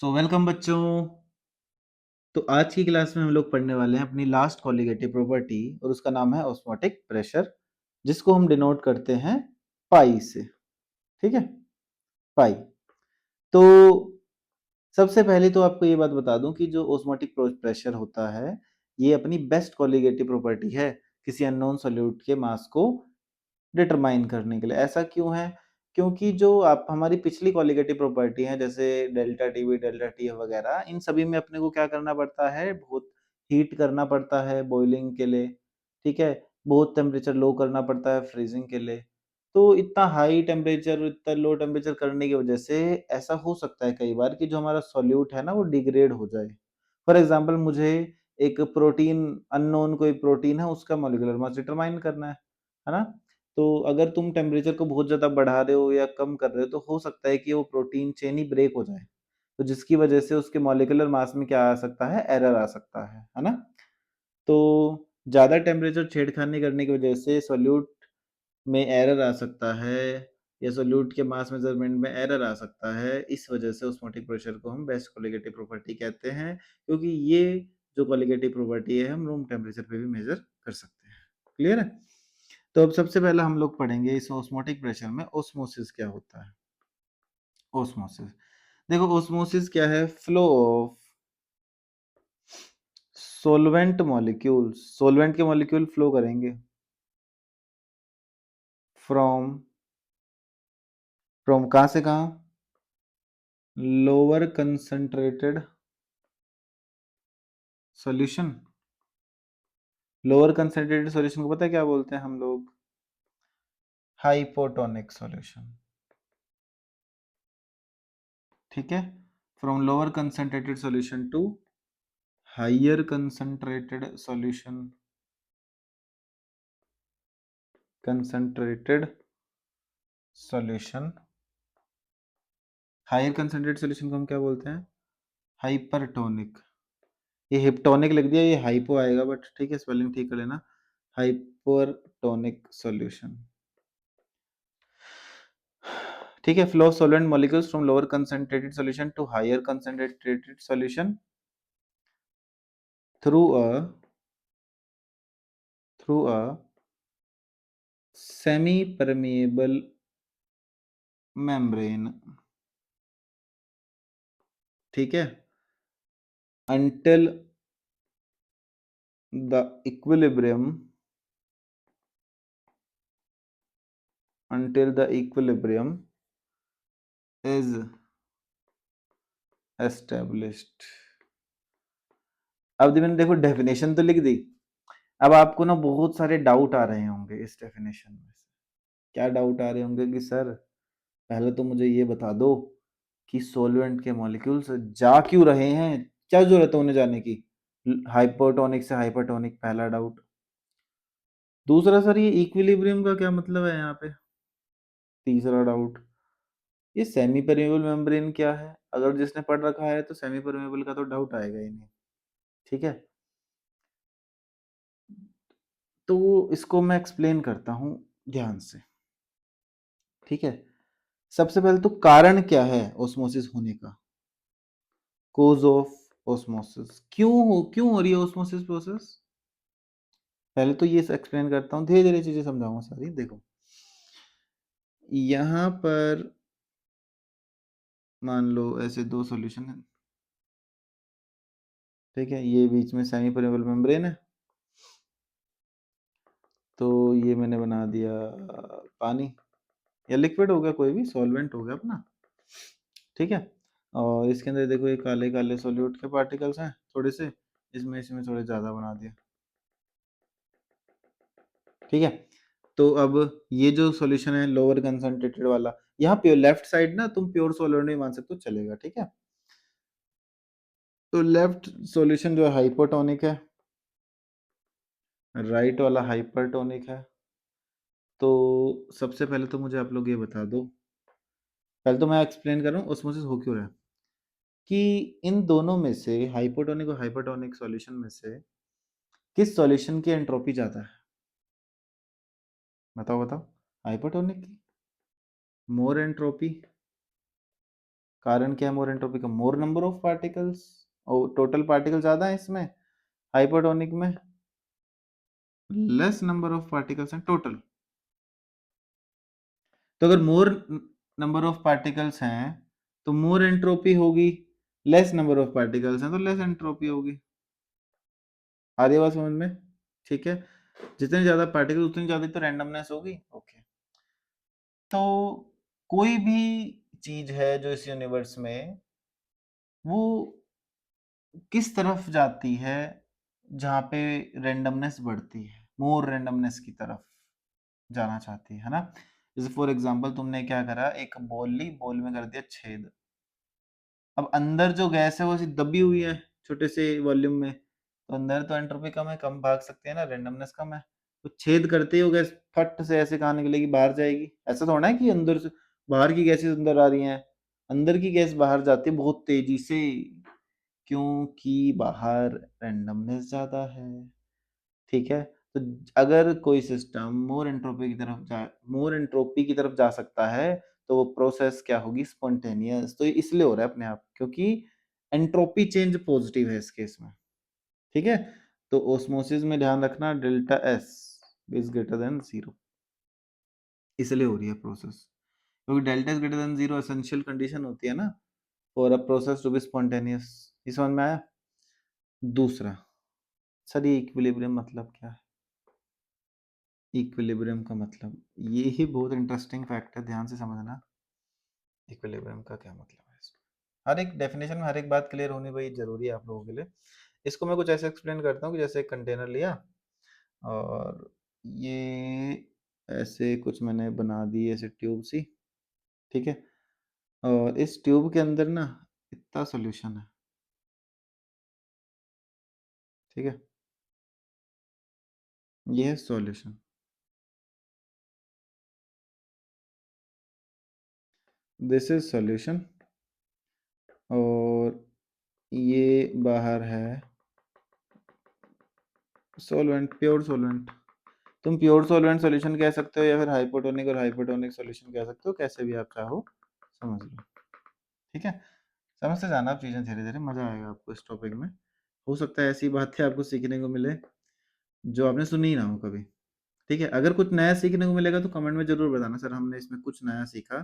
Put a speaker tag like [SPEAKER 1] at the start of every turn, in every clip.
[SPEAKER 1] Welcome बच्चों। तो आज की क्लास में हम लोग पढ़ने वाले हैं अपनी लास्ट कॉलिगेटिव प्रॉपर्टी और उसका नाम है ऑस्मोटिक प्रेशर, जिसको हम डिनोट करते हैं पाई से। ठीक है, पाई। तो सबसे पहले तो आपको ये बात बता दूं कि जो ऑस्मोटिक प्रेशर होता है ये अपनी बेस्ट कॉलिगेटिव प्रॉपर्टी है किसी अननोन सॉल्यूट के मास को डिटरमाइन करने के लिए। ऐसा क्यों है? क्योंकि जो आप हमारी पिछली कॉलिगेटिव प्रॉपर्टी है जैसे delta T B delta T वगैरह, इन सभी में अपने को क्या करना पड़ता है, बहुत हीट करना पड़ता है बॉइलिंग के लिए। ठीक है, बहुत टेम्परेचर लो करना पड़ता है फ्रीजिंग के लिए। तो इतना हाई टेम्परेचर इतना लो टेम्परेचर करने की वजह से ऐसा हो सकता है कई बार कि जो हमारा सॉल्यूट है ना वो डिग्रेड हो जाए। फॉर एग्जाम्पल मुझे एक प्रोटीन, अननोन कोई प्रोटीन है उसका मॉलिक्यूलर मास डिटरमाइन करना है ना। तो अगर तुम टेम्परेचर को बहुत ज़्यादा बढ़ा रहे हो या कम कर रहे हो तो हो सकता है कि वो प्रोटीन चेन ही ब्रेक हो जाए, तो जिसकी वजह से उसके मॉलिक्यूलर मास में क्या आ सकता है, एरर आ सकता है ना। तो ज़्यादा टेम्परेचर छेड़खानी करने की वजह से सॉल्यूट में एरर आ सकता है या सॉल्यूट के मास मेजरमेंट में एरर आ सकता है। इस वजह से ऑस्मोटिक प्रेशर को हम बेस्ट कोलिगेटिव प्रॉपर्टी कहते हैं, क्योंकि ये जो कोलिगेटिव प्रॉपर्टी है हम रूम टेम्परेचर पे भी मेजर कर सकते हैं। क्लियर है? तो अब सबसे पहले हम लोग पढ़ेंगे इस ऑस्मोटिक प्रेशर में ओस्मोसिस क्या होता है। ओस्मोसिस, देखो ओस्मोसिस क्या है, flow of solvent molecules, solvent के मॉलिक्यूल फ्लो करेंगे फ्रॉम फ्रॉम कहां से कहां, lower concentrated solution. Lower concentrated solution को पता है क्या बोलते हैं हम लोग, हाइपोटोनिक सॉल्यूशन। ठीक है, from lower concentrated solution to higher concentrated solution, concentrated solution. Higher concentrated solution को हम क्या बोलते हैं, हाइपरटोनिक। ये हिप्टोनिक लिख दिया, ये हाइपो आएगा, बट ठीक है स्पेलिंग ठीक कर लेना, हाइपरटोनिक सॉल्यूशन। ठीक है, flow of solvent molecules from lower concentrated solution to higher concentrated solution through a semi permeable membrane. ठीक है, until the equilibrium is established। अब मैंने देखो डेफिनेशन तो लिख दी, अब आपको ना बहुत सारे डाउट आ रहे होंगे इस डेफिनेशन में से। क्या डाउट आ रहे होंगे कि सर पहले तो मुझे ये बता दो कि सॉल्वेंट के मॉलिक्यूल्स जा क्यों रहे हैं, क्या जरूरत है उन्हें जाने की, हाइपोटोनिक से हाइपरटोनिक, पहला डाउट। दूसरा सर ये इक्विलिब्रियम का क्या मतलब है यहाँ पे, तीसरा डाउट। ये सेमी परमेबल मेम्ब्रेन क्या है, अगर जिसने पढ़ रखा है तो सेमी परमेबल का तो डाउट आएगा ही नहीं। ठीक है, तो इसको मैं एक्सप्लेन करता हूं ध्यान से। ठीक है, सबसे पहले तो कारण क्या है ओस्मोसिस होने का, कोज ऑफ ओस्मोसिस, क्यों हो रही है ओस्मोसिस प्रोसेस। पहले तो ये एक्सप्लेन करता हूँ, धीरे धीरे चीजें समझाऊंगा सारी। देखो यहां पर मान लो ऐसे दो सॉल्यूशन है, ठीक है, ये बीच में सेमी परमेबल मेम्ब्रेन है, तो ये मैंने बना दिया पानी या लिक्विड हो गया, कोई भी सॉल्वेंट हो गया अपना। ठीक है, और इसके अंदर देखो ये काले काले सॉल्यूट के पार्टिकल्स हैं थोड़े से, इसमें थोड़े ज़्यादा बना दिया। ठीक है, तो अब ये जो सॉल्यूशन है लोअर कंसंट्रेटेड वाला, यहाँ प्योर लेफ्ट साइड ना तुम प्योर सॉल्वेंट नहीं मान सकते हो, चलेगा। ठीक है, तो लेफ्ट सॉल्यूशन जो है हाइपोटोनिक है, राइट वाला हाइपरटोनिक है। तो सबसे पहले तो मुझे आप लोग ये बता दो, पहले तो मैं एक्सप्लेन कर रहा हूँ ऑस्मोसिस हो क्यों रहा है, कि इन दोनों में से हाइपोटोनिक और हाइपरटोनिक सॉल्यूशन में से किस सॉल्यूशन की एंट्रोपी ज्यादा है, बताओ बताओ। हाइपोटोनिक की मोर एंट्रोपी, कारण क्या है मोर एंट्रोपी का? मोर नंबर ऑफ पार्टिकल्स, और टोटल पार्टिकल ज़्यादा है इसमें, हाइपोटोनिक में लेस नंबर ऑफ पार्टिकल्स हैं टोटल। तो अगर मोर नंबर ऑफ पार्टिकल्स हैं तो मोर एंट्रोपी होगी, लेस नंबर ऑफ पार्टिकल्स हैं तो लेस एंट्रोपी होगी। आ रही है बात समझ में? ठीक है, जितने ज्यादा पार्टिकल उतनी ज्यादा तो रैंडमनेस होगी। ओके, तो कोई भी चीज है जो इस यूनिवर्स में, वो किस तरफ जाती है जहाँ पे रैंडमनेस बढ़ती है, मोर रैंडमनेस की तरफ जाना चाहती है ना। जैसे फॉर एग्जांपल तुमने क्या करा, एक बॉल ली, बॉल में कर दिया छेद। अब अंदर जो गैस है वो ऐसी दबी हुई है छोटे से वॉल्यूम में, तो अंदर तो एंट्रोपी कम है, कम भाग सकती है ना, रैंडमनेस कम है। तो छेद करते ही वो गैस फट से ऐसे कहाँ निकलेगी, बाहर जाएगी। ऐसा थोड़ा है कि अंदर से बाहर की गैसेस अंदर आ रही हैं, अंदर की गैस बाहर जाती है बहुत तेजी से, क्योंकि बाहर रैंडमनेस ज्यादा है। ठीक है, तो अगर कोई सिस्टम मोर एंट्रोपी की तरफ जा सकता है, तो वो प्रोसेस क्या होगी, स्पॉन्टेनियस। तो ये इसलिए हो रहा है अपने आप, क्योंकि एंट्रोपी चेंज पॉजिटिव है इस केस में। ठीक है, तो ओस्मोसिस में ध्यान रखना delta S is greater than zero, इसलिए हो रही है प्रोसेस, क्योंकि delta is greater than zero essential condition होती है ना for a process to be spontaneous. ये समझ में आया? दूसरा, सर ये इक्विलिब्रियम मतलब क्या है? इक्विलिब्रियम का मतलब, ये ही बहुत इंटरेस्टिंग फैक्ट है, ध्यान से समझना। इक्विलिब्रियम का क्या मतलब है इसमें? हर एक डेफिनेशन में हर एक बात क्लियर होनी भाई जरूरी है आप लोगों के लिए। इसको मैं कुछ ऐसे एक्सप्लेन करता हूँ कि जैसे एक कंटेनर लिया, और ये ऐसे कुछ मैंने बना दी ऐसे ट्यूब सी। ठीक है, और इस ट्यूब के अंदर ना इतना सोल्यूशन है। ठीक है, ये है सॉल्यूशन, दिस इज सॉल्यूशन, और ये बाहर है सॉल्वेंट, प्योर सॉल्वेंट। तुम प्योर सॉल्वेंट सॉल्यूशन कह सकते हो, या फिर हाइपोटोनिक और हाइपोटोनिक सॉल्यूशन कह सकते हो, कैसे भी आप चाहो समझ लो। ठीक है, समझते जाना आप चीज़ें धीरे धीरे, मजा आएगा आपको इस टॉपिक में। हो सकता है ऐसी बातें आपको सीखने को मिले जो आपने सुनी ही ना हो कभी। ठीक है, अगर कुछ नया सीखने को मिलेगा तो कमेंट में जरूर बताना, सर हमने इसमें कुछ नया सीखा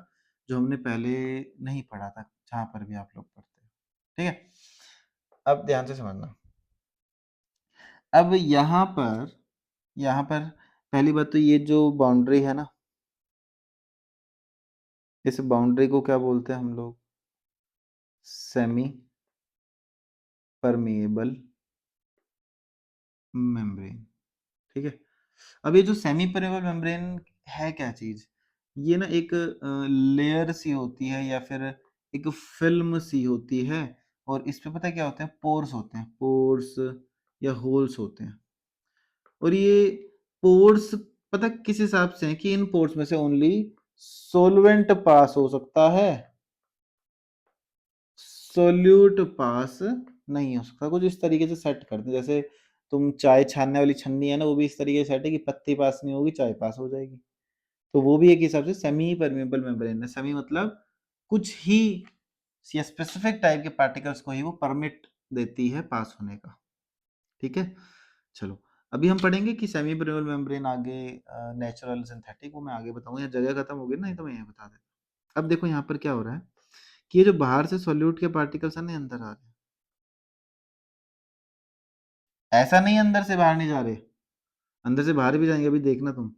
[SPEAKER 1] जो हमने पहले नहीं पढ़ा था, जहाँ पर भी आप लोग पढ़ते हो। ठीक है, अब ध्यान से समझना। अब यहाँ पर पहली बात तो ये जो बाउंड्री है ना, इस बाउंड्री को क्या बोलते हैं हम लोग? Semi permeable membrane. ठीक है, अब ये जो सेमी परमिएबल मेम्ब्रेन है क्या चीज? ये ना एक लेयर सी होती है, या फिर एक फिल्म सी होती है, और इस पे पता है क्या होते हैं, पोर्स होते हैं, पोर्स या होल्स होते हैं। और ये पोर्स पता किस हिसाब से है, कि इन पोर्स में से ओनली सोलवेंट पास हो सकता है, सोल्यूट पास नहीं हो सकता। कुछ इस तरीके से सेट करते हैं, जैसे तुम चाय छानने वाली छन्नी है ना, वो भी इस तरीके से सेट है कि पत्ती पास नहीं होगी, चाय पास हो जाएगी। तो वो भी एक हिसाब से सेमी परमेबल मेम्ब्रेन है। सेमी मतलब कुछ ही या स्पेसिफिक टाइप के पार्टिकल्स को ही वो परमिट देती है पास होने का। ठीक है, चलो अभी हम पढ़ेंगे कि सेमी परमेबल मेम्ब्रेन आगे नेचुरल सिंथेटिक, वो मैं आगे बताऊंगा, या जगह खत्म होगी नहीं तो मैं ये बता देता। अब देखो यहाँ पर क्या हो रहा है, कि ये जो बाहर से सॉल्यूट के पार्टिकल्स है ना, अंदर आ रहे हैं। ऐसा नहीं अंदर से बाहर नहीं जा रहे, अंदर से बाहर भी जाएंगे, अभी देखना तुम।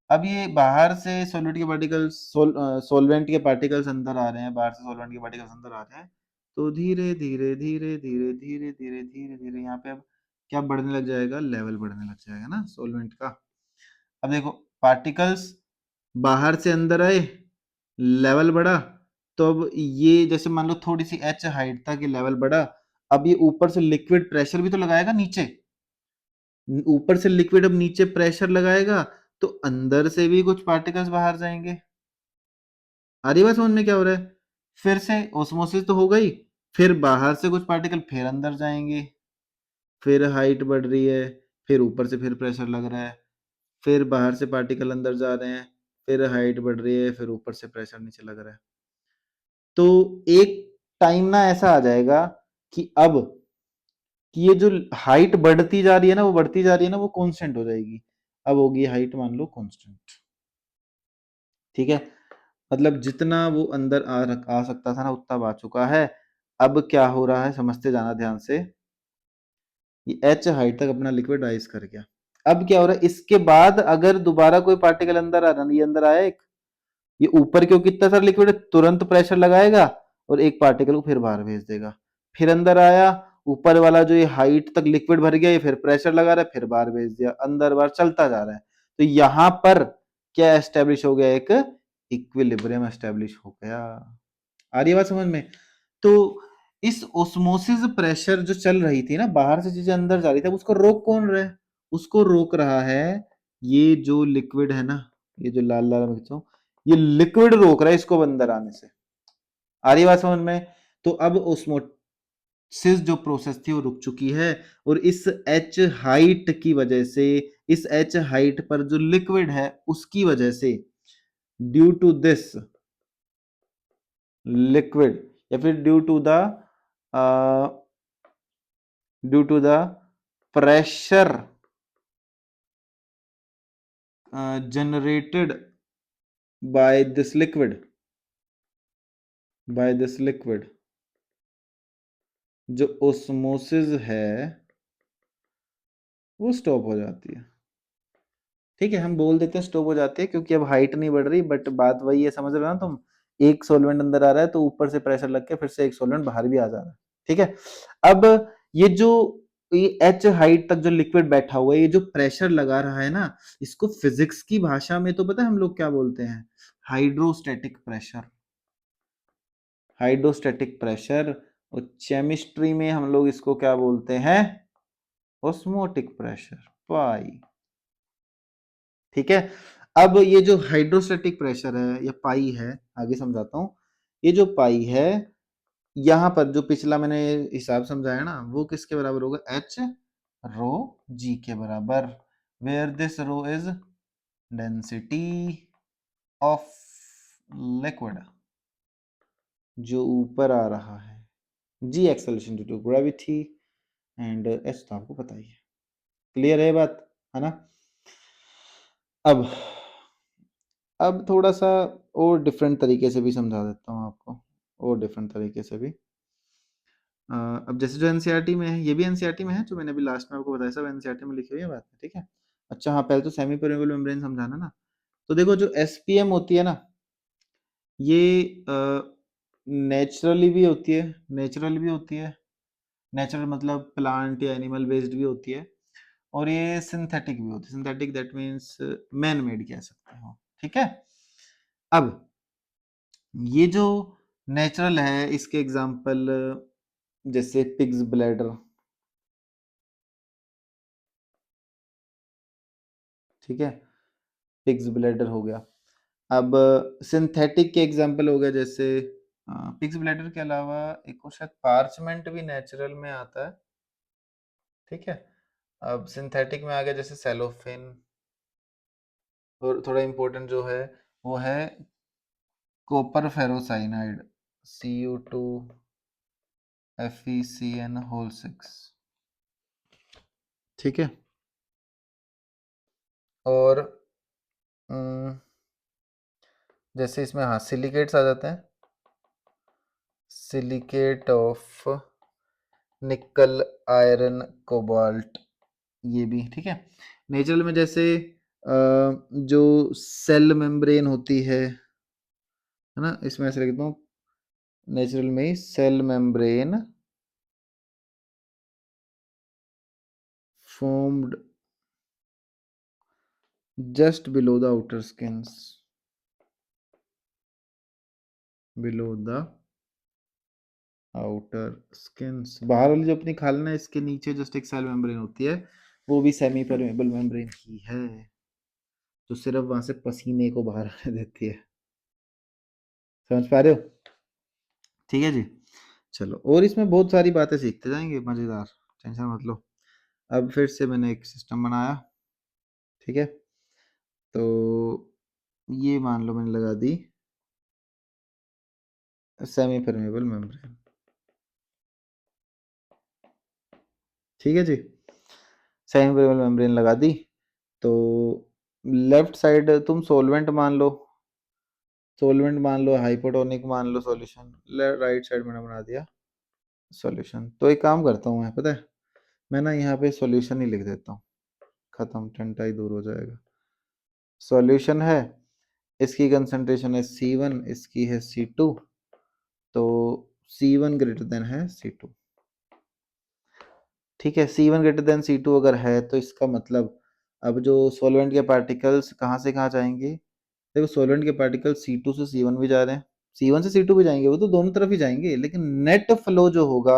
[SPEAKER 1] अब ये बाहर से सॉल्यूट के पार्टिकल्स, सॉल्वेंट के पार्टिकल्स अंदर आ रहे हैं, बाहर से सॉल्वेंट के पार्टिकल्स अंदर आ रहे हैं, तो धीरे धीरे धीरे धीरे धीरे धीरे धीरे धीरे यहाँ पे अब क्या बढ़ने लग जाएगा, लेवल बढ़ने लग जाएगा ना सॉल्वेंट का। अब देखो पार्टिकल्स बाहर से अंदर आए, लेवल बढ़ा, तो अब ये जैसे मान लो थोड़ी सी एच हाइट था कि लेवल बढ़ा, अब ये ऊपर से लिक्विड प्रेशर भी तो लगाएगा नीचे, ऊपर से लिक्विड अब नीचे प्रेशर लगाएगा, तो अंदर से भी कुछ पार्टिकल्स बाहर जाएंगे। आ रही बात समझ में क्या हो रहा है? फिर से ओस्मोसिस तो हो गई, फिर बाहर से कुछ पार्टिकल फिर अंदर जाएंगे, फिर हाइट बढ़ रही है, फिर ऊपर से फिर प्रेशर लग रहा है, फिर बाहर से पार्टिकल अंदर जा रहे हैं, फिर हाइट बढ़ रही है, फिर ऊपर से प्रेशर नीचे लग रहा है। तो एक टाइम ना ऐसा आ जाएगा कि अब कि ये जो हाइट बढ़ती जा रही है ना, वो बढ़ती जा रही है ना, वो कांस्टेंट हो जाएगी। अब होगी हाइट मान लो कांस्टेंट। ठीक है, मतलब जितना वो अंदर आ सकता था ना, उतना अब आ चुका है। अब क्या हो रहा है समझते जाना ध्यान से। ये एच हाइट तक अपना लिक्विड राइज कर गया। अब क्या हो रहा है, इसके बाद अगर दोबारा कोई पार्टिकल अंदर आ रहा है, ये अंदर आया एक, ये ऊपर क्यों कितना सारा लिक्विड है, तुरंत प्रेशर लगाएगा और एक पार्टिकल को फिर बाहर भेज देगा। फिर अंदर आया, ऊपर वाला जो ये हाइट तक लिक्विड भर गया, ये फिर प्रेशर लगा रहा है, फिर बाहर भेज दिया, अंदर बाहर चलता जा रहा है। तो यहां पर क्या एस्टेब्लिश हो गया, एक इक्विलिब्रियम एस्टेब्लिश हो गया। आ रही है बात समझ में। तो इस ओस्मोसिस प्रेशर जो चल रही थी ना, बाहर से चीजें अंदर जा रही थी, अब उसको रोक कौन रहा है, उसको रोक रहा है ये जो लिक्विड है ना, ये जो लाल लाल मैं खींचा हूं, ये लिक्विड रोक रहा है इसको अंदर आने से। आ रही बात समझ में। तो अब ओस्मोसिस जो प्रोसेस थी वो रुक चुकी है, और इस एच हाइट की वजह से, इस एच हाइट पर जो लिक्विड है उसकी वजह से, ड्यू टू दिस लिक्विड, या फिर due to the pressure generated by this liquid, जो ओस्मोसिस है वो स्टॉप हो जाती है। ठीक है, हम बोल देते हैं स्टॉप हो जाती है क्योंकि अब हाइट नहीं बढ़ रही, बट बात वही है, समझ रहे हो ना तुम। एक सॉल्वेंट अंदर आ रहा है तो ऊपर से प्रेशर लग के फिर से एक सॉल्वेंट बाहर भी आ जा रहा है। ठीक है, अब ये जो ये एच हाइट तक जो लिक्विड बैठा हुआ है, ये जो प्रेशर लगा रहा है ना, इसको फिजिक्स की भाषा में तो पता है हम लोग क्या बोलते हैं, हाइड्रोस्टैटिक प्रेशर। Hydrostatic pressure. और केमिस्ट्री में हम लोग इसको क्या बोलते हैं, ऑस्मोटिक प्रेशर, पाई। ठीक है, अब ये जो हाइड्रोस्टैटिक प्रेशर है या पाई है, आगे समझाता हूं। ये जो पाई है, यहां पर जो पिछला मैंने हिसाब समझाया ना, वो किसके बराबर होगा, एच रो जी के बराबर, where this rho is density of liquid, जो ऊपर आ रहा है, g acceleration due to gravity, and h तो आपको पता ही है। क्लियर है बात, है ना। अब अब थोड़ा सा और डिफरेंट तरीके से भी समझा देता हूँ आपको, और डिफरेंट तरीके से भी। अब जैसे जो एनसीईआरटी में है, ये भी एनसीईआरटी में है, जो मैंने अभी लास्ट में आपको बताया, सब एनसीईआरटी में लिखी हुई है बात है। ठीक है, अच्छा हाँ, पहले तो सेमी परमेबल मेम्ब्रेन समझाना ना। तो देखो जो एसपीएम होती है ना, ये नेचुरली भी होती है, नेचुरल मतलब प्लांट या एनिमल बेस्ड भी होती है, और ये सिंथेटिक भी होती है। Synthetic that means man made कह सकते हो। ठीक है, अब ये जो नेचुरल है, इसके एग्जांपल जैसे पिग्स ब्लैडर। ठीक है, पिग्स ब्लैडर हो गया। अब सिंथेटिक के एग्जांपल हो गया, जैसे पिग्स ब्लैडर के अलावा एक और शायद पार्चमेंट भी नेचुरल में आता है। ठीक है, अब सिंथेटिक में आ गया जैसे सेलोफेन, और थोड़ा इंपॉर्टेंट जो है वो है कॉपर फेरोसाइनाइड, CU2FeCN6। ठीक है, और अम, जैसे इसमें हाँ सिलिकेट्स आ जाते हैं, सिलिकेट ऑफ निकल, आयरन, कोबाल्ट, ये भी। ठीक है, नेचुरल में जैसे जो सेल मेम्ब्रेन होती है ना, इसमें ऐसे लिखता हूँ, नेचुरल में ही cell membrane formed just below the outer skins, below the outer skins, बाहर वाली जो अपनी खाल ना, इसके नीचे जस्ट एक सेल मेम्ब्रेन होती है, वो भी सेमी परमेबल मेम्ब्रेन ही है, जो सिर्फ वहां से पसीने को बाहर आने देती है। समझ पा रहे हो। ठीक है जी, चलो, और इसमें बहुत सारी बातें सीखते जाएंगे, मजेदार, टेंशन मत लो। अब फिर से मैंने एक सिस्टम बनाया। ठीक है, तो ये मान लो मैंने लगा दी सेमी परमेबल मेम्ब्रेन। ठीक है जी, सेमी परमेबल मेम्ब्रेन लगा दी। तो लेफ्ट साइड तुम सोलवेंट मान लो, सोलवेंट मान लो, हाइपोटोनिक मान लो सॉल्यूशन, राइट साइड मैंने बना दिया सॉल्यूशन। तो एक काम करता हूँ मैं, पता है, मैं ना यहाँ पे सॉल्यूशन ही लिख देता हूँ, खत्म, टंटा ही दूर हो जाएगा। सॉल्यूशन है, इसकी कंसंट्रेशन है C1, इसकी है C2, तो C1 ग्रेटर देन है C2। ठीक है, C1 ग्रेटर देन C2 अगर है तो इसका मतलब अब जो सॉल्वेंट के पार्टिकल्स कहाँ से कहाँ जाएंगे, देखो सॉल्वेंट के पार्टिकल C2 से C1 भी जा रहे हैं, C1 से C2 भी जाएंगे, वो तो दोनों तरफ ही जाएंगे, लेकिन नेट फ्लो जो होगा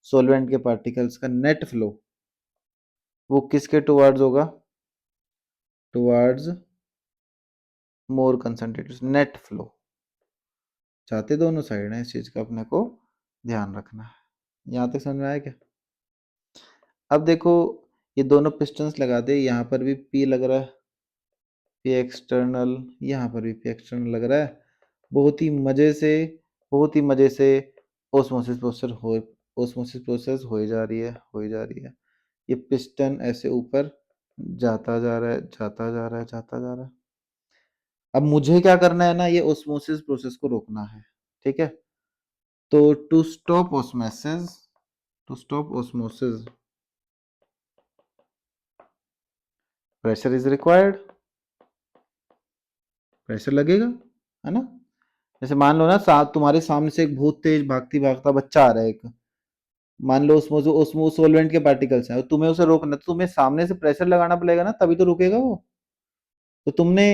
[SPEAKER 1] सॉल्वेंट के पार्टिकल्स का, नेट फ्लो वो किसके टुवर्ड्स होगा, towards more concentrated, net flow. जाते दोनों साइड हैं, इस चीज का अपने को ध्यान रखना है। यहाँ तक समझ में आया क्या? अब देखो ये दोनों पिस्टन्स लगा दे, यहाँ पर भी P लग रहा है, P एक्सटर्नल, यहाँ पर भी P एक्सटर्नल लग रहा है। बहुत ही मजे से, बहुत ही मजे से ओस्मोसिस प्रोसेस हो, ओस्मोसिस प्रोसेस हो जा रही है, हो जा रही है। ये पिस्टन ऐसे ऊपर जाता जा रहा है, जाता जा रहा है, जाता जा रहा है। अब मुझे क्या करना है ना, ये ओस्मोसिस प्रोसेस को रोकना है। ठीक है, तो to stop osmosis, to stop osmosis pressure is required, pressure लगेगा, है ना। जैसे मान लो ना, तुम्हारे सामने से एक बहुत तेज भागती भागता बच्चा आ रहा है, एक मान लो उसमें सोलवेंट के पार्टिकल्स हैं, और तुम्हें उसे रोकना, तो तुम्हें सामने से प्रेशर लगाना पड़ेगा ना, तभी तो रुकेगा वो। तो तुमने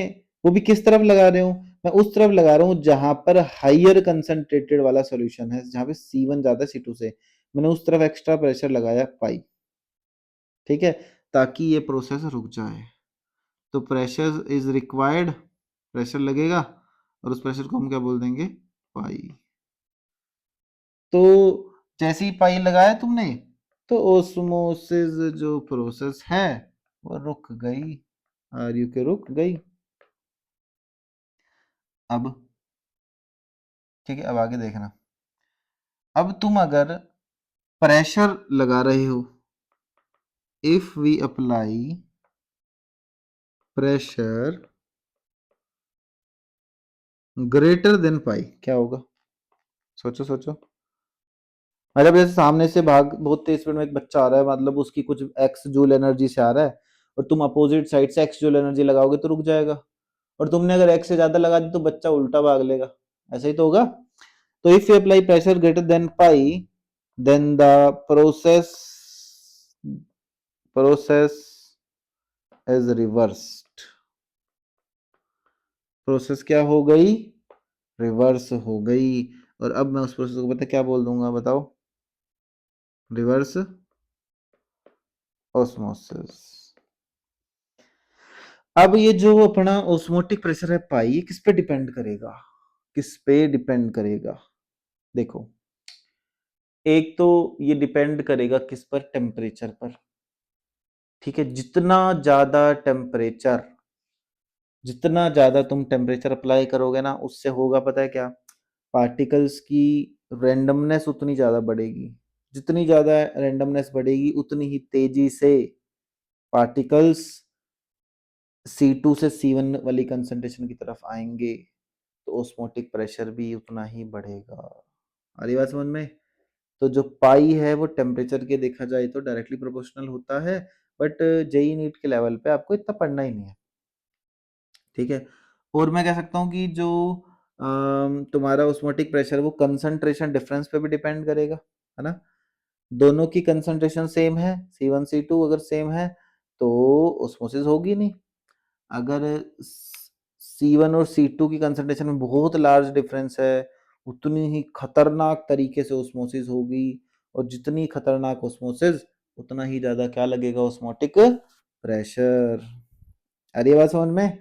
[SPEAKER 1] वो भी किस तरफ लगा रहे हो, मैं उस तरफ लगा रहा हूँ जहां पर हाइयर कंसंट्रेटेड वाला सॉल्यूशन है, जहां पे C1 ज्यादा है C2 से, मैंने उस तरफ एक्स्ट्रा प्रेशर लगाया पाई। ठीक है, ताकि ये प्रोसेस रुक जाए। तो प्रेशर इज रिक्वायर्ड, प्रेशर लगेगा, और उस प्रेशर को हम क्या बोल देंगे, पाई। तो जैसे ही पाई लगाया तुमने, तो ओस्मोसिस जो प्रोसेस है वो रुक गई, आर यू के रुक गई। अब ठीक है, अब आगे देखना। अब तुम अगर प्रेशर लगा रहे हो, if we apply pressure greater than pi, क्या होगा, सोचो सोचो। मतलब जैसे सामने से भाग बहुत तेज स्पीड में एक बच्चा आ रहा है, मतलब उसकी कुछ एक्स जूल एनर्जी से आ रहा है, और तुम अपोजिट साइड से एक्स जूल एनर्जी लगाओगे तो रुक जाएगा, और तुमने अगर एक्स से ज्यादा लगा दी तो बच्चा उल्टा भाग लेगा, ऐसा ही तो होगा। तो if you apply pressure greater than pi, then the process process is reversed, process क्या हो गई, रिवर्स हो गई। और अब मैं उस प्रोसेस को पता क्या बोल दूंगा, बताओ, रिवर्स ऑस्मोसिस। अब ये जो अपना ऑस्मोटिक प्रेशर है पाई, ये किस पे डिपेंड करेगा, किस पे डिपेंड करेगा, देखो, एक तो ये डिपेंड करेगा किस पर, टेम्परेचर पर। ठीक है, जितना ज्यादा टेम्परेचर, जितना ज्यादा तुम टेम्परेचर अप्लाई करोगे ना, उससे होगा पता है क्या, पार्टिकल्स की रेंडमनेस उतनी ज्यादा बढ़ेगी, जितनी ज्यादा रेंडमनेस बढ़ेगी उतनी ही तेजी से पार्टिकल्स C2 से C1 वाली कंसंट्रेशन की तरफ आएंगे, तो ओस्मोटिक प्रेशर भी उतना ही बढ़ेगा। आ रही बात समझ में? तो जो पाई है वो टेम्परेचर के देखा जाए तो डायरेक्टली प्रोपोर्शनल होता है, बट जेई नीट के लेवल पे आपको इतना पढ़ना ही नहीं है। ठीक है, और मैं कह सकता हूँ कि जो तुम्हारा ऑस्मोटिक प्रेशर वो कंसंट्रेशन डिफरेंस पे भी डिपेंड करेगा, है ना। दोनों की कंसंट्रेशन सेम है, C1 C2 अगर सेम है तो ऑस्मोसिस होगी नहीं। अगर C1 और C2 की कंसंट्रेशन में बहुत लार्ज डिफरेंस है, उतनी ही खतरनाक तरीके से ऑस्मोसिस होगी, और जितनी खतरनाक ऑस्मोसिस उतना ही ज्यादा क्या लगेगा, ऑस्मोटिक प्रेशर। अरे बात समझ में?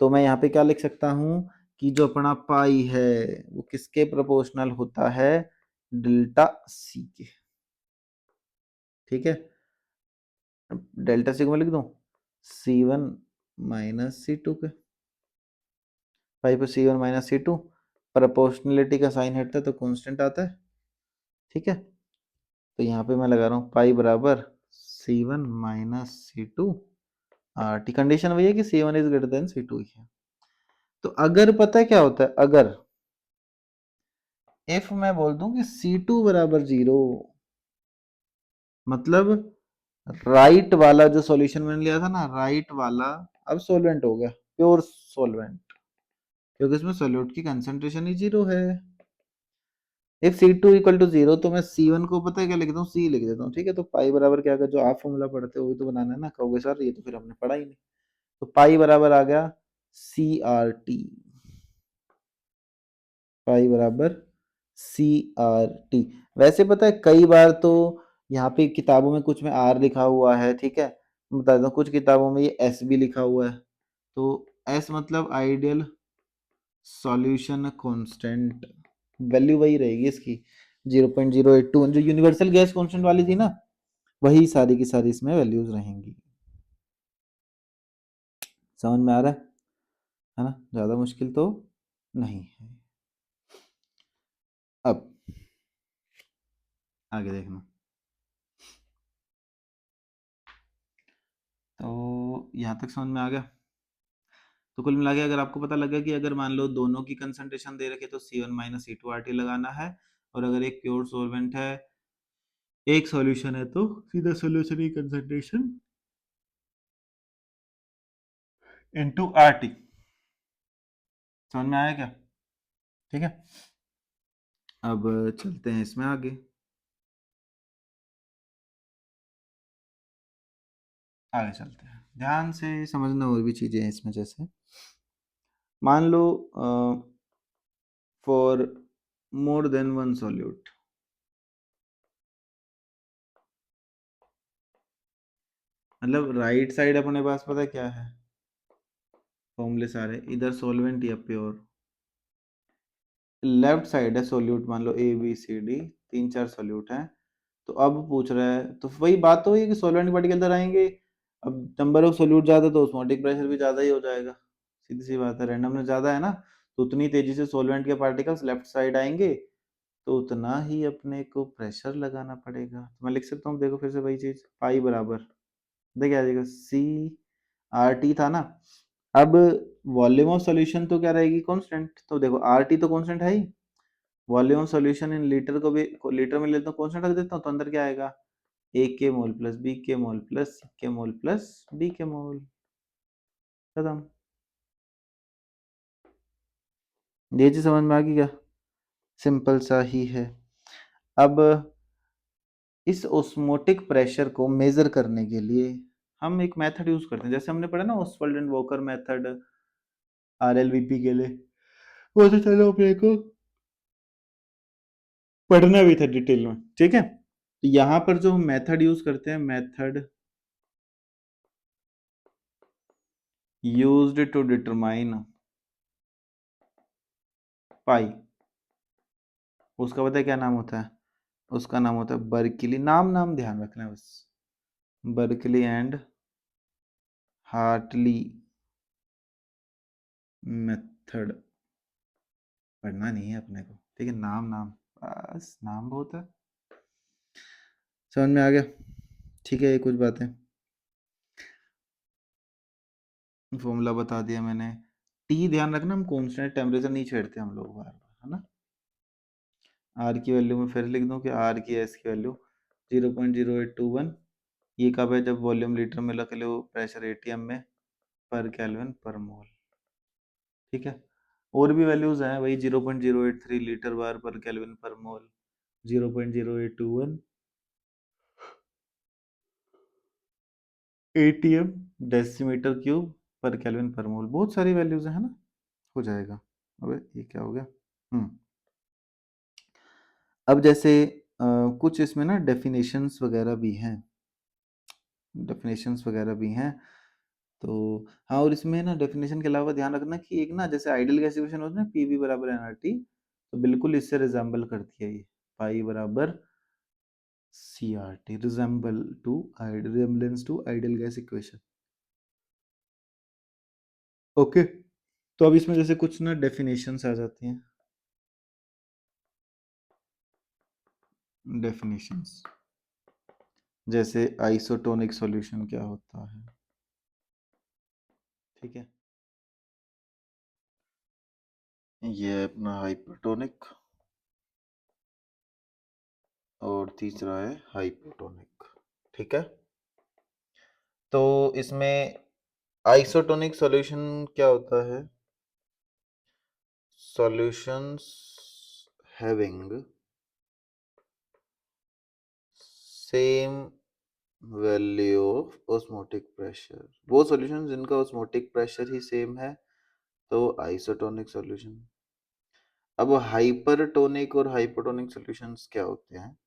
[SPEAKER 1] तो मैं यहाँ पे क्या लिख सकता हूँ कि जो अपना पाई है वो किसके प्रोपोर्शनल होता है, डेल्टा सी के। ठीक है, डेल्टा सी को मैं लिख दूं C1 माइनस C2 के, पाई पर C1 माइनस C2, प्रोपोर्शनलिटी का साइन हटता है तो कांस्टेंट आता है, ठीक है। तो यहाँ पे मैं लगा रहा हूँ पाई बराबर C1 minus C2 RT। Condition वही है कि C1 is greater then C2 ही है। तो अगर पता है क्या होता है, अगर इफ मैं बोल दूं कि C2 बराबर 0, मतलब राइट वाला जो सॉल्यूशन मैंने लिया था ना, राइट वाला अब सॉल्वेंट हो गया, प्योर सॉल्वेंट, क्योंकि इसमें सॉल्यूट की कंसंट्रेशन ही 0 है। इफ C2 इक्वल टू 0 तो मैं C1 को पता है क्या लिख देता हूँ, C लिख देता हूँ, ठीक है। तो पाई बराबर क्या, जो आप फॉर्मूला पढ़ते हो वही तो बनाना है ना। कहोगे सर ये तो फिर हमने पढ़ा ही नहीं। तो पाई बराबर आ गया CRT, पाई बराबर CRT। वैसे पता है कई बार तो यहाँ पे किताबों में कुछ में R लिखा हुआ है, ठीक है। मैं बता देता हूँ कुछ किताबों में ये S भी लिखा हुआ है। तो S मतलब आइडियल सॉल्यूशन कांस्टेंट, वैल्यू वही रहेगी इसकी 0.082, जो यूनिवर्सल गैस कांस्टेंट वाली थी ना, वही सारी की सारी इसमें वैल्यूज रहेंगी। समझ में आ रहा है ना, ज्यादा मुश्किल तो नहीं है। अब आगे देखना, तो यहाँ तक समझ में आ गया। तो कुल मिला के अगर आपको पता लगा कि अगर मान लो दोनों की कंसंट्रेशन दे रखे तो C1 माइनस C2 RT लगाना है, और अगर एक प्योर सॉल्वेंट है, एक सॉल्यूशन है, तो सीधा सॉल्यूशन की कंसंट्रेशन इनटू RT। समझ में आया क्या, ठीक है। अब चलते हैं इसमें आगे, आगे चलते हैं, ध्यान से समझना। और भी चीजें हैं इसमें, जैसे मान लो for more than one solute, मतलब राइट साइड अपने पास पता है क्या है, फॉर्मूले सारे इधर सॉल्वेंट या प्योर, लेफ्ट साइड है सोल्यूट, मान लो ABCD, तीन चार सोल्यूट हैं। तो अब पूछ रहा है, तो वही बात तो हुई कि सॉल्वेंट पार्टिकल इधर आएंगे, अब नंबर ऑफ सोल्यूट ज्यादा तो ऑस्मोटिक प्रेशर भी ज्यादा ही हो जाएगा, सीधी सी बात है। रैंडमनेस ज्यादा है ना, तो उतनी तेजी से सॉल्वेंट के पार्टिकल्स लेफ्ट साइड आएंगे, तो उतना ही अपने को प्रेशर लगाना पड़ेगा। तो मैं लिख सकता हूँ, देखो फिर से वही चीज, पाई बराबर, देखिए आ जाएगा CRT था ना। अब वॉल्यूम ऑफ सॉल्यूशन तो क्या रहेगी, कांस्टेंट। तो देखो RT तो कांस्टेंट है ही, volume of solution in litre को भी लीटर में लेता हूँ, कांस्टेंट रख देता हूँ, तो अंदर क्या आएगा, A के मोल प्लस B के मोल प्लस C के मोल प्लस D के मोल, खत्म। ये चीज समझ में आ गई क्या, सिंपल सा ही है। अब इस ऑस्मोटिक प्रेशर को मेजर करने के लिए हम एक मेथड यूज करते हैं, जैसे हमने पढ़ा ना Oswald and walker method RLVP के लिए, वो तो चलो अपने को पढ़ना भी था डिटेल में, ठीक है। तो यहाँ पर जो हम मेथड यूज करते हैं, मेथड यूज्ड टू डिटरमाइन पाई, उसका पता है क्या नाम होता है, उसका नाम होता है बर्कली, नाम नाम ध्यान रखना है बस, बर्कली एंड हार्टली मेथड। पढ़ना नहीं है अपने को, ठीक है, नाम नाम, बस नाम बहुत है। समझ में आ गया, ठीक है। ये कुछ बातें, फॉर्मूला बता दिया मैंने। टी ध्यान रखना, हम कांस्टेंट टेम्परेचर नहीं छेड़ते हम लोग बार बार, है ना। आर की वैल्यू में फिर लिख दूं कि आर की एस की वैल्यू 0.0821, ये कब है, जब वॉल्यूम लीटर में रख लो, प्रेशर ATM में, पर केल्विन पर मोल, ठीक है। और भी वैल्यूज हैं वही, 0.083 लीटर बार पर केल्विन पर मोल, 0.0821 ATM डेसीमीटर क्यूब पर केल्विन पर मोल, बहुत सारी वैल्यूज है ना, हो जाएगा। अबे ये क्या हो गया, अब जैसे कुछ इसमें ना डेफिनेशंस वगैरह भी हैं, डेफिनेशंस वगैरह भी हैं। तो हाँ, और इसमें ना डेफिनेशन के अलावा ध्यान रखना कि एक ना, जैसे आइडियल गैस इक्वेशन होती है ना, PV बराबर nRT, तो बिल्कुल इससे रिजेंबल करती है ये, पाई बराबर CRT, resemblance to ideal gas equation. Okay, तो अब इसमें जैसे कुछ ना डेफिनेशंस आ जाती हैं, डेफिनेशंस, जैसे आइसोटोनिक सॉल्यूशन क्या होता है। ठीक है, ये है अपना हाइपरटोनिक, और तीसरा है हाइपोटोनिक। ठीक है, तो इसमें आइसोटोनिक सॉल्यूशन क्या होता है? Solutions having same value of osmotic pressure, वो सॉल्यूशन जिनका ऑस्मोटिक प्रेशर ही सेम है, तो आइसोटोनिक सॉल्यूशन। अब हाइपरटोनिक और हाइपोटोनिक सॉल्यूशंस क्या होते हैं?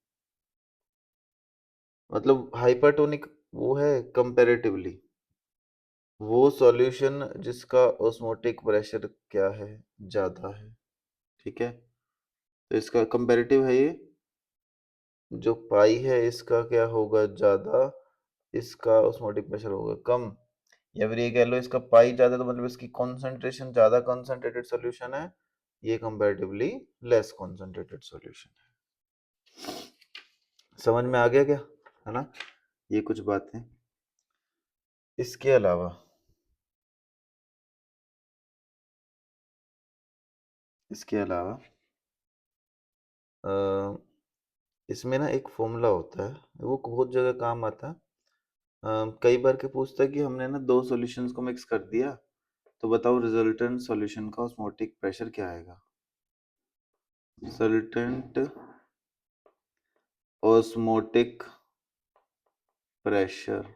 [SPEAKER 1] मतलब हाइपरटोनिक वो है कंपैरेटिवली वो सॉल्यूशन जिसका ऑस्मोटिक प्रेशर क्या है, ज्यादा है। ठीक है, तो इसका कंपैरेटिव है ये, जो पाई है इसका क्या होगा, ज्यादा, इसका ऑस्मोटिक प्रेशर होगा कम। या फिर ये कह लो इसका पाई ज्यादा, तो मतलब इसकी कॉन्सेंट्रेशन ज्यादा कॉन्सेंट्रेटेड सॉल्यूशन है, ये कंपैरेटिवली लेस कॉन्सेंट्रेटेड सॉल्यूशन है। समझ में आ गया क्या, है ना, ये कुछ बातें। इसके अलावा इसके अलावा अ, इसमें ना एक फॉर्मूला होता है, वो बहुत जगह काम आता है। कई बार के पूछता है कि हमने ना दो सॉल्यूशंस को मिक्स कर दिया, तो बताओ रिजल्टेंट सॉल्यूशन का ऑस्मोटिक प्रेशर क्या आएगा। Resultant osmotic pressure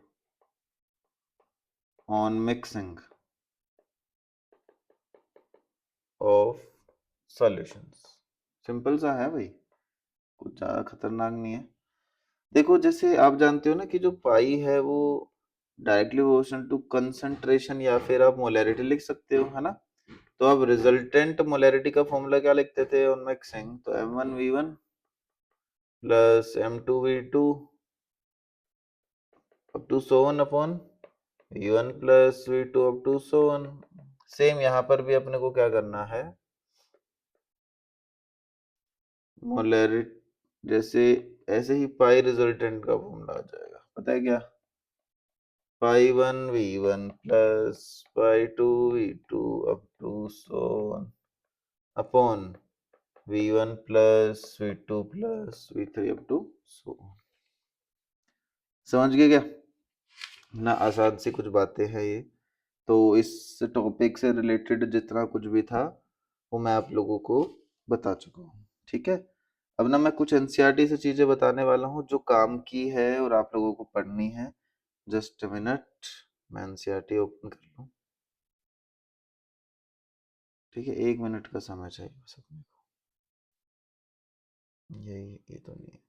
[SPEAKER 1] on mixing of solutions. Simple सा है भाई, कुछ ज्यादा खतरनाक नहीं है। देखो जैसे आप जानते हो ना कि जो पाई है वो डायरेक्टली प्रोपोर्शनल टू कंसंट्रेशन, या फिर आप मोलैरिटी लिख सकते हो, है ना। तो अब रिजल्टेंट मोलैरिटी का फॉर्मूला क्या लिखते थे ऑन मिक्सिंग, तो M1V1 plus M2V2 up to so on upon V1 plus V2 up to so on. Same यहाँ पर भी अपने को क्या करना है, मोलैरिटी, जैसे ऐसे ही पाई रिजल्टेंट का फॉर्मूला आ जाएगा, पता है क्या, pi one V1 plus pi two V2 up to so on upon V1 plus V2 plus V3 up to so on. समझ गए क्या, ना आसान सी कुछ बातें हैं ये। तो इस टॉपिक से रिलेटेड जितना कुछ भी था वो मैं आप लोगों को बता चुका हूँ। ठीक है, अब ना मैं कुछ एनसीईआरटी से चीजें बताने वाला हूँ जो काम की है और आप लोगों को पढ़नी है। जस्ट अ मिनट, मैं एनसीईआरटी ओपन कर लूँ। ठीक है, 1 मिनट का समय चाहिए बस अपने को, ये तो नहीं है।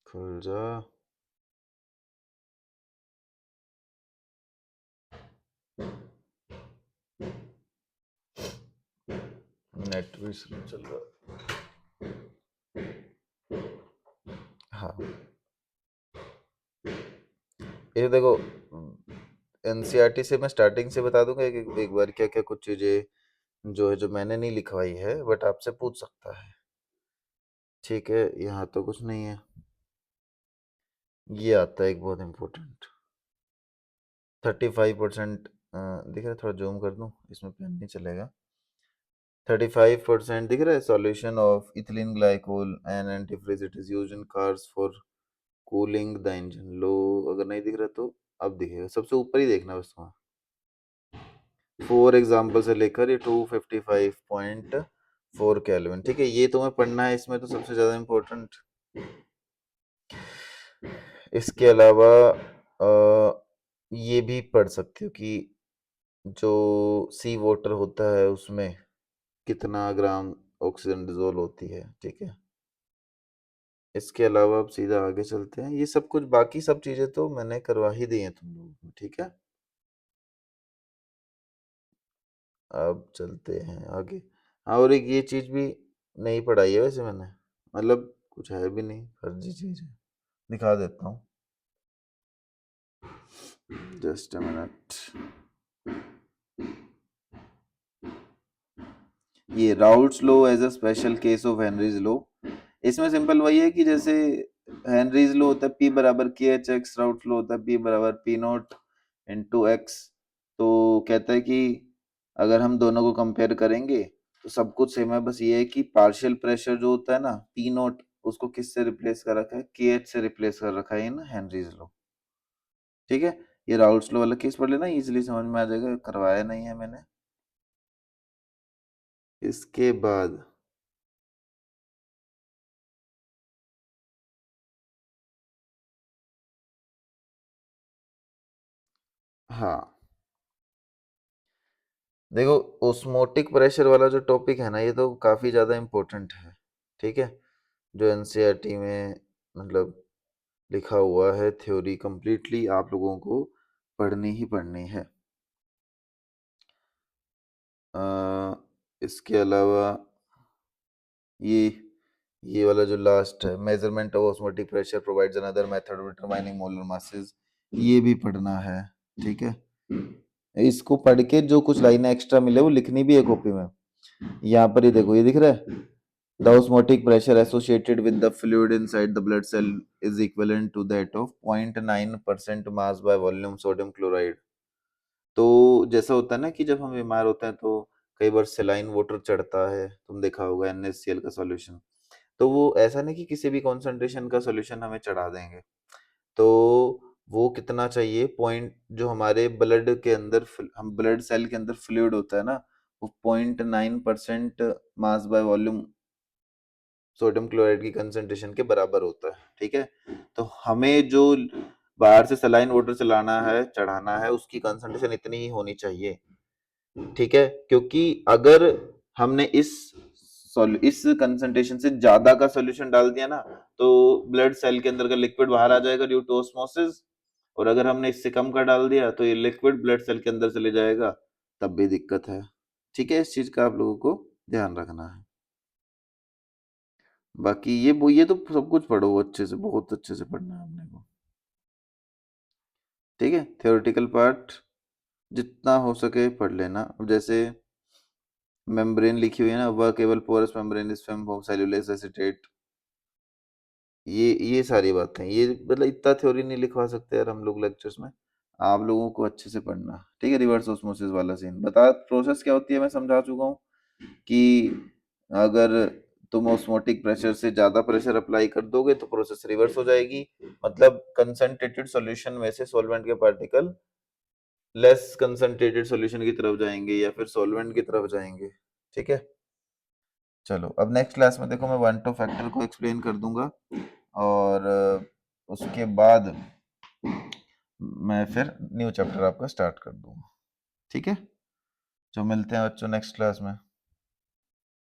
[SPEAKER 1] खुल जा, नेट भी स्लो चल रहा है। हाँ, ये देखो, एनसीईआरटी से मैं स्टार्टिंग से बता दूंगा एक बार क्या क्या कुछ चीजें जो है, जो मैंने नहीं लिखवाई है बट आपसे पूछ सकता है। ठीक है, यहाँ तो कुछ नहीं है। ये आता है एक बहुत इम्पोर्टेंट, 35%, दिख रहा है, थोड़ा जूम कर दूं, इसमें पेन नहीं चलेगा। 35% दिख रहा है, solution of ethylene glycol and antifreeze, it is used in cars for cooling the engine. लो, अगर नहीं दिख रहा तो अब दिखेगा, सबसे ऊपर ही देखना बस वहाँ। 4 एग्जाम्पल से लेकर ये 255.4 केल्विन। ठीक है, ये तुम्हें पढ़ना है, इसमें तो सबसे ज्यादा इम्पोर्टेंट। इसके अलावा ये भी पढ़ सकते हो कि जो सी वाटर होता है उसमें कितना ग्राम ऑक्सीजन डिजोल्व होती है। ठीक है, इसके अलावा अब सीधा आगे चलते हैं। ये सब कुछ बाकी सब चीजें तो मैंने करवा ही दी हैं तुम लोगों को। ठीक है, अब चलते हैं आगे। हाँ, और एक ये चीज भी नहीं पढ़ाई है वैसे मैंने, मतलब कुछ है भी नहीं, फर्जी चीज है, दिखा देता हूँ। Just a minute. ये Raoult's law as a special case of Henry's law. इसमें सिंपल वही है कि जैसे हेनरीज लॉ होता है पी बराबर के एच एक्स, राउट्स लॉ होता है पी बराबर पी नॉट इंटू एक्स। तो कहता है कि अगर हम दोनों को कंपेयर करेंगे तो सब कुछ सेम है, बस ये है कि पार्शियल प्रेशर जो होता है ना पी नॉट, उसको किससे रिप्लेस कर रखा है, के एच से रिप्लेस कर रखा है ना हेनरीज लॉ। ठीक है, ये राउट्स लॉ वाला केस पढ़ लेना, इजीली समझ में आ जाएगा, करवाया नहीं है मैंने। इसके बाद हाँ, देखो ओस्मोटिक प्रेशर वाला जो टॉपिक है ना, ये तो काफी ज्यादा इम्पोर्टेंट है। ठीक है, जो एनसीईआरटी में मतलब लिखा हुआ है, थ्योरी कंप्लीटली आप लोगों को पढ़नी ही पढ़नी है। इसके अलावा ये ये वाला जो लास्ट है, measurement of osmotic pressure provides another method of determining molar masses, ये भी पढ़ना है। ठीक है, इसको पढ़ के जो कुछ लाइनें एक्स्ट्रा मिले वो लिखनी भी है कॉपी में। यहाँ पर ही देखो, ये दिख रहा है, the osmotic pressure associated with the fluid inside the blood cell is equivalent to that of 0.9% mass by volume sodium chloride। तो जैसा होता है ना कि जब हम बीमार होते हैं तो कई बार सेलाइन वाटर चढ़ता है, तुम देखा होगा NaCl का सॉल्यूशन। तो वो ऐसा नहीं कि किसी भी कॉन्सेंट्रेशन का सॉल्यूशन हमें चढ़ा देंगे, तो वो कितना चाहिए, पॉइंट जो हमारे ब्लड के अंदर हम ब्लड सेल के अंदर फ्लूइड होता है ना, वो 0.9% mass by volume sodium chloride की कंसंट्रेशन के बराबर होता है। ठीक है, तो हमें जो बाहर से सलाइन वाटर चलाना है, चढ़ाना है, उसकी कंसंट्रेशन इतनी ही होनी चाहिए। ठीक है, क्योंकि अगर हमने इस कंसंट्रेशन से ज्यादा का सॉल्यूशन डाल दिया ना, तो ब्लड सेल के अंदर का लिक्विड बाहर आ जाएगा ड्यू टू ऑस्मोसिस, और अगर हमने इससे कम का डाल दिया तो ये लिक्विड ब्लड सेल के अंदर चले जाएगा, तब भी दिक्कत है। ठीक है, इस चीज का आप लोगों को ध्यान रखना है। बाकी ये तो सब कुछ पढ़ो अच्छे से, बहुत अच्छे से पढ़ना है अपने को। ठीक है, थ्योरेटिकल पार्ट जितना हो सके पढ़ लेना। अब जैसे मेम्ब्रेन लिखी हुई है ना, workable porous membrane is from cellulose acetate, ये सारी बातें, ये मतलब इतना थ्योरी नहीं लिखवा सकते यार हम लोग लेक्चर्स में, आप लोगों को अच्छे से पढ़ना। ठीक है, रिवर्स ऑस्मोसिस वाला सीन बता, प्रोसेस क्या होती है मैं समझा चुका हूँ कि अगर तुम ऑस्मोटिक प्रेशर से ज्यादा प्रेशर अप्लाई कर दोगे तो प्रोसेस रिवर्स हो जाएगी, मतलब कंसंट्रेटेड सॉल्यूशन में से सॉल्वेंट के पार्टिकल लेस कंसंट्रेटेड सॉल्यूशन की तरफ जाएंगे या फिर सॉल्वेंट की तरफ जाएंगे। ठीक है, चलो अब नेक्स्ट क्लास में देखो मैं वन टू फैक्टर को एक्सप्लेन कर दूंगा, और उसके बाद मैं फिर न्यू चैप्टर आपका स्टार्ट कर दूंगा। ठीक है, जो मिलते हैं बच्चों नेक्स्ट क्लास में।